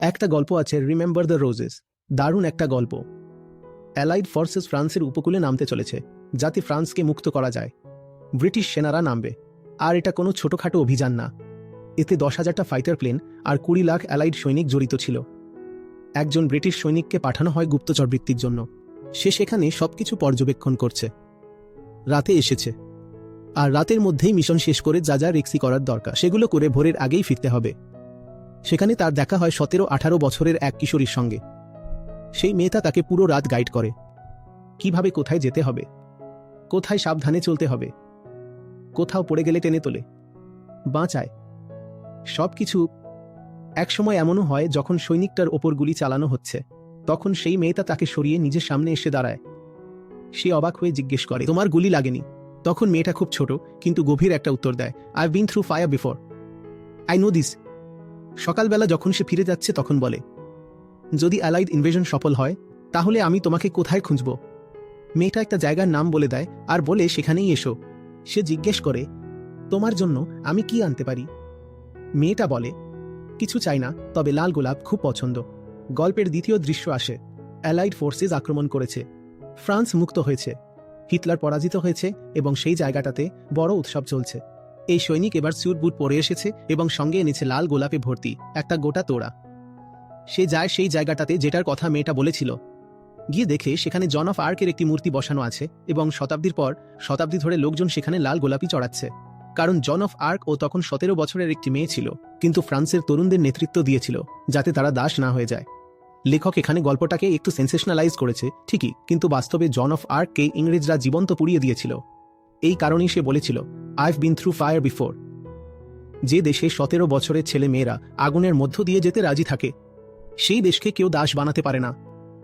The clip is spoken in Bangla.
একটা গল্প আছে, রিমেম্বার দ্য রোজেস। দারুণ একটা গল্প। অ্যালাইড ফোর্সেস ফ্রান্সের উপকূলে নামতে চলেছে, যাতে ফ্রান্সকে মুক্ত করা যায়। ব্রিটিশ সেনারা নামবে। আর এটা কোনো ছোটখাটো অভিযান না। এতে 10,000টা ফাইটার প্লেন আর 20 লাখ অ্যালাইড সৈনিক জড়িত ছিল। একজন ব্রিটিশ সৈনিককে পাঠানো হয় গুপ্তচর বৃত্তির জন্য। সে সেখানে সবকিছু পর্যবেক্ষণ করছে। রাতে এসেছে, আর রাতের মধ্যেই মিশন শেষ করে যা যা রেক্সি করার দরকার সেগুলো করে ভোরের আগেই ফিরতে হবে। সেখানে তার দেখা হয় 17-18 বছরের এক কিশোরীর সঙ্গে। সেই মেয়েটা তাকে পুরো রাত গাইড করে, কিভাবে কোথায় যেতে হবে, কোথায় সাবধানে চলতে হবে, কোথাও পড়ে গেলে টেনে তোলে, বাঁচায়, সবকিছু। একসময় এমনও হয় যখন সৈনিকটার ওপর গুলি চালানো হচ্ছে, তখন সেই মেয়েটা তাকে সরিয়ে নিজের সামনে এসে দাঁড়ায়। সে অবাক হয়ে জিজ্ঞেস করে, তোমার গুলি লাগেনি? তখন মেয়েটা খুব ছোট কিন্তু গভীর একটা উত্তর দেয়, I been through fire before, I know this. সকালবেলা যখন সে ফিরে যাচ্ছে তখন বলে, যদি অ্যালাইড ইনভেশন সফল হয় তাহলে আমি তোমাকে কোথায় খুঁজব? মেয়েটা একটা জায়গার নাম বলে দেয় আর বলে, সেখানেই এসো। সে জিজ্ঞেস করে, তোমার জন্য আমি কি আনতে পারি? মেয়েটা বলে, কিছু চাই না, তবে লাল গোলাপ খুব পছন্দ। গল্পের দ্বিতীয় দৃশ্য আসে। অ্যালাইড ফোর্সেস আক্রমণ করেছে, ফ্রান্স মুক্ত হয়েছে, হিটলার পরাজিত হয়েছে এবং সেই জায়গাটাতে বড় উৎসব চলছে। এই সৈনিক এবার স্যুট বুট পরে এসেছে এবং সঙ্গে এনেছে লাল গোলাপে ভর্তি একটা গোটা তোড়া। সে যায় সেই জায়গাটাতে যেটার কথা মেয়েটা বলেছিল। গিয়ে দেখে সেখানে জন অফ আর্কের একটি মূর্তি বসানো আছে এবং শতাব্দীর পর শতাব্দী ধরে লোকজন সেখানে লাল গোলাপি চড়াচ্ছে। কারণ জন অফ আর্ক ও তখন 17 বছরের একটি মেয়ে ছিল, কিন্তু ফ্রান্সের তরুণদের নেতৃত্ব দিয়েছিল যাতে তারা দাস না হয়ে যায়। লেখক এখানে গল্পটাকে একটু সেন্সেশনালাইজ করেছে ঠিকই, কিন্তু বাস্তবে জন অফ আর্ককে ইংরেজরা জীবন্ত পুড়িয়ে দিয়েছিল। এই কারণেই সে বলেছিল, আইভ বিন থ্রু ফায়ার বিফোর। যে দেশে 17 বছরের ছেলে মেয়েরা আগুনের মধ্য দিয়ে যেতে রাজি থাকে, সেই দেশকে কেউ দাস বানাতে পারে না।